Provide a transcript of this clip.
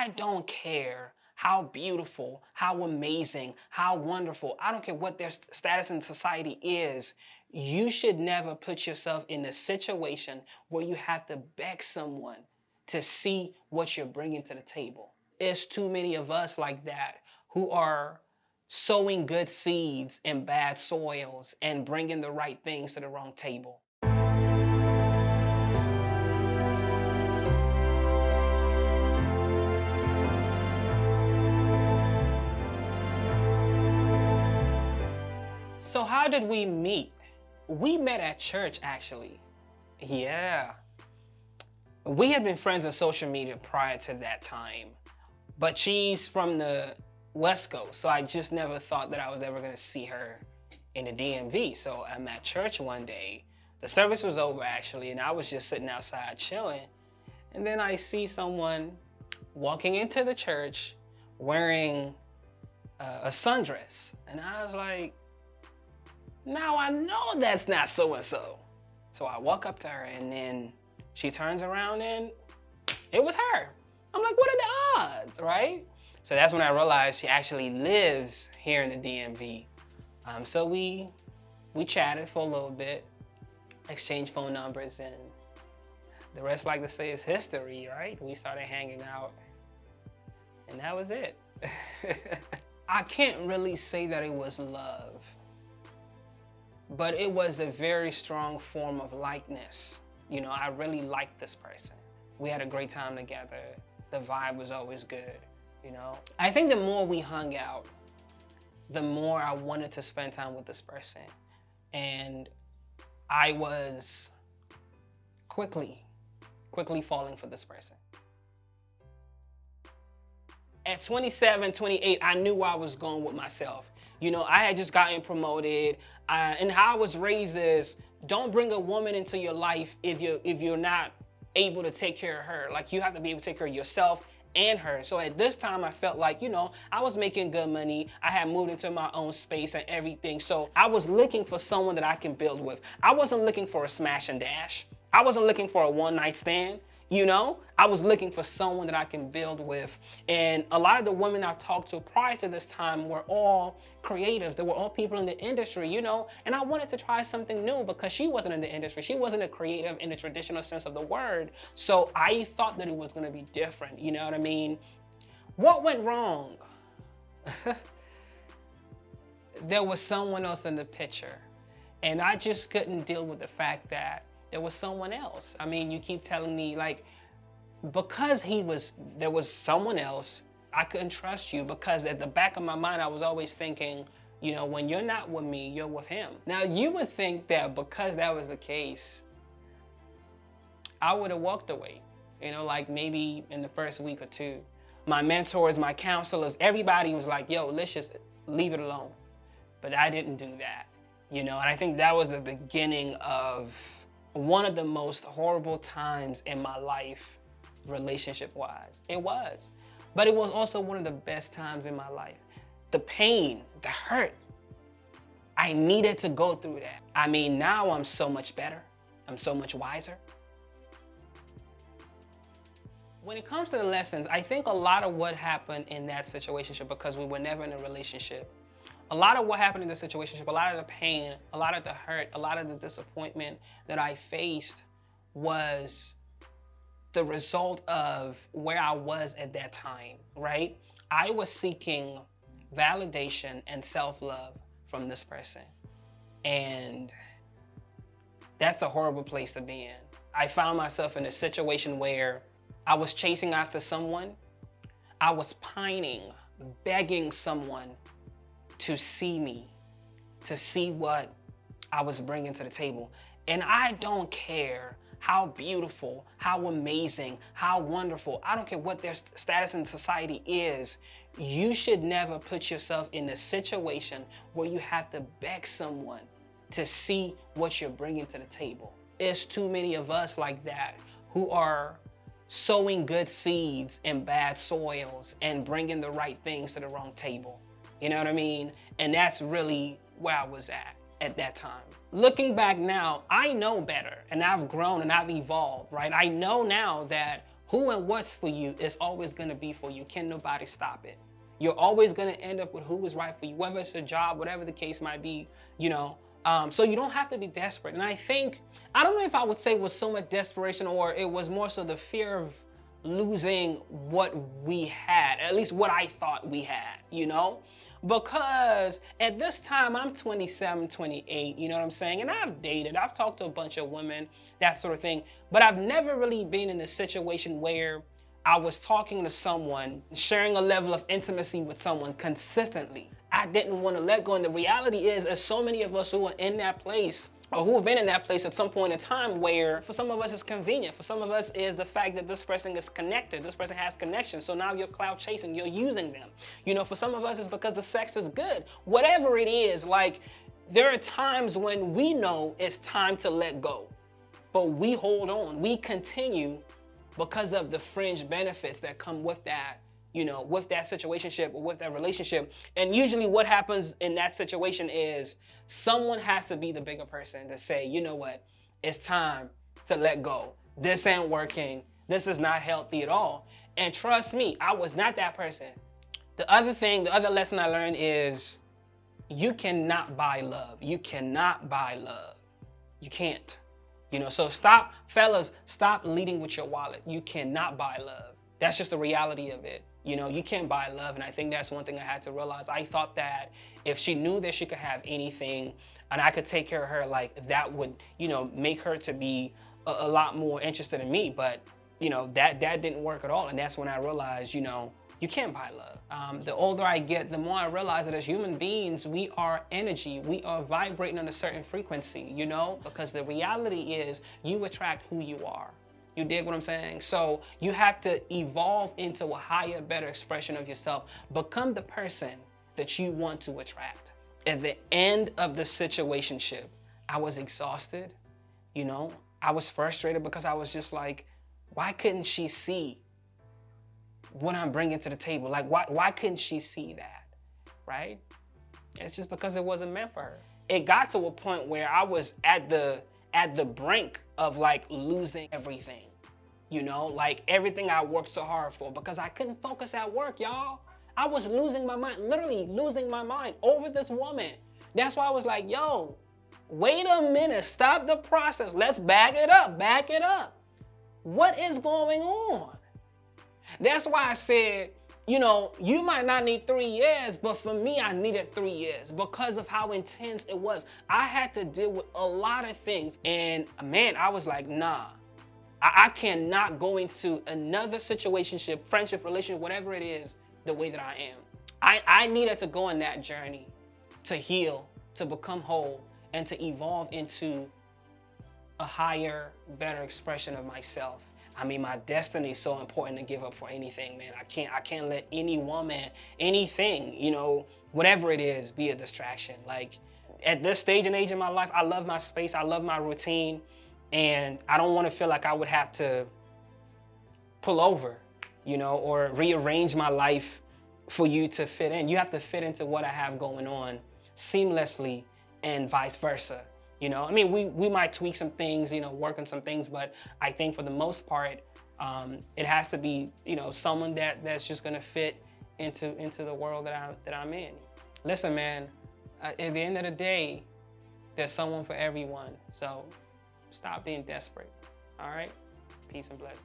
I don't care how beautiful, how amazing, how wonderful, I don't care what their status in society is, you should never put yourself in a situation where you have to beg someone to see what you're bringing to the table. It's too many of us like that who are sowing good seeds in bad soils and bringing the right things to the wrong table. So how did we meet? We met at church, actually. Yeah. We had been friends on social media prior to that time, but she's from the West Coast, so I just never thought that I was ever gonna see her in the DMV. So I'm at church one day. The service was over, actually, and I was just sitting outside chilling. And then I see someone walking into the church wearing a sundress. And I was like, now I know that's not so-and-so. So I walk up to her and then she turns around and it was her. I'm like, what are the odds, right? So that's when I realized she actually lives here in the DMV. So we chatted for a little bit, exchanged phone numbers, and the rest, like to say, is history, right? We started hanging out and that was it. I can't really say that it was love, but it was a very strong form of likeness. You know, I really liked this person. We had a great time together. The vibe was always good, you know? I think the more we hung out, the more I wanted to spend time with this person. And I was quickly falling for this person. At 27, 28, I knew where I was going with myself. You know, I had just gotten promoted, and how I was raised is, don't bring a woman into your life if you're not able to take care of her. Like, you have to be able to take care of yourself and her. So at this time, I felt like, you know, I was making good money. I had moved into my own space and everything. So I was looking for someone that I can build with. I wasn't looking for a smash and dash. I wasn't looking for a one-night stand. You know, I was looking for someone that I can build with. And a lot of the women I talked to prior to this time were all creatives. They were all people in the industry, you know, and I wanted to try something new because she wasn't in the industry. She wasn't a creative in the traditional sense of the word. So I thought that it was going to be different. You know what I mean? What went wrong? There was someone else in the picture, and I just couldn't deal with the fact that there was someone else. I mean, you keep telling me, like, because there was someone else, I couldn't trust you, because at the back of my mind, I was always thinking, you know, when you're not with me, you're with him. Now, you would think that because that was the case, I would have walked away, you know, like maybe in the first week or two. My mentors, my counselors, everybody was like, yo, let's just leave it alone. But I didn't do that, you know, and I think that was the beginning of one of the most horrible times in my life, relationship-wise. It was. But it was also one of the best times in my life. The pain, the hurt, I needed to go through that. I mean, now I'm so much better. I'm so much wiser. When it comes to the lessons, I think a lot of what happened in that situationship, because we were never in a relationship, a lot of what happened in the situationship, a lot of the pain, a lot of the hurt, a lot of the disappointment that I faced was the result of where I was at that time, right? I was seeking validation and self-love from this person. And that's a horrible place to be in. I found myself in a situation where I was chasing after someone. I was pining, begging someone to see me, to see what I was bringing to the table. And I don't care how beautiful, how amazing, how wonderful, I don't care what their status in society is, you should never put yourself in a situation where you have to beg someone to see what you're bringing to the table. It's too many of us like that who are sowing good seeds in bad soils and bringing the right things to the wrong table. You know what I mean? And that's really where I was at that time. Looking back now, I know better, and I've grown and I've evolved, right? I know now that Who and what's for you is always gonna be for you. Can nobody stop it? You're always gonna end up with who is right for you, whether it's a job, whatever the case might be, you know. So you don't have to be desperate. And I think, I don't know if I would say it was so much desperation or it was more so the fear of losing what we had, at least what I thought we had, you know? Because at this time, I'm 27, 28, you know what I'm saying? And I've dated, I've talked to a bunch of women, that sort of thing, but I've never really been in a situation where I was talking to someone, sharing a level of intimacy with someone consistently. I didn't want to let go. And the reality is, as so many of us who are in that place, or who have been in that place at some point in time where for some of us it's convenient, for some of us is the fact that this person is connected, this person has connection, so now you're cloud chasing, you're using them. You know, for some of us it's because the sex is good. Whatever it is, like, there are times when we know it's time to let go, but we hold on, we continue because of the fringe benefits that come with that, you know, with that situationship or with that relationship. And usually what happens in that situation is someone has to be the bigger person to say, you know what, it's time to let go. This ain't working. This is not healthy at all. And trust me, I was not that person. The other lesson I learned is you cannot buy love. You cannot buy love. You can't. You know, so stop, fellas, stop leading with your wallet. You cannot buy love. That's just the reality of it. You know, you can't buy love. And I think that's one thing I had to realize. I thought that if she knew that she could have anything and I could take care of her, like that would, you know, make her to be a lot more interested in me. But, you know, that didn't work at all. And that's when I realized, you know, you can't buy love. The older I get, the more I realize that as human beings, we are energy. We are vibrating on a certain frequency, you know, because the reality is you attract who you are. You dig what I'm saying? So you have to evolve into a higher, better expression of yourself. Become the person that you want to attract. At the end of the situationship, I was exhausted, you know, I was frustrated because I was just like, why couldn't she see what I'm bringing to the table? Like, why couldn't she see that, right? It's just because it wasn't meant for her. It got to a point where I was at the brink of like losing everything, you know, like everything I worked so hard for, because I couldn't focus at work, y'all. I was losing my mind, literally losing my mind over this woman. That's why I was like, yo, wait a minute, stop the process. Let's back it up. What is going on? That's why I said, you know, you might not need 3 years, but for me, I needed 3 years because of how intense it was. I had to deal with a lot of things. And man, I was like, nah, I cannot go into another situationship, friendship, relationship, whatever it is, the way that I am. I needed to go on that journey to heal, to become whole, and to evolve into a higher, better expression of myself. I mean, my destiny is so important to give up for anything, man. I can't let any woman, anything, you know, whatever it is, be a distraction. Like, at this stage and age in my life, I love my space, I love my routine, and I don't want to feel like I would have to pull over, you know, or rearrange my life for you to fit in. You have to fit into what I have going on seamlessly and vice versa. You know, I mean, we might tweak some things, you know, work on some things, but I think for the most part, it has to be, you know, someone that's just gonna fit into the world that I'm in. Listen, man, at the end of the day, there's someone for everyone. So stop being desperate. All right, peace and blessings.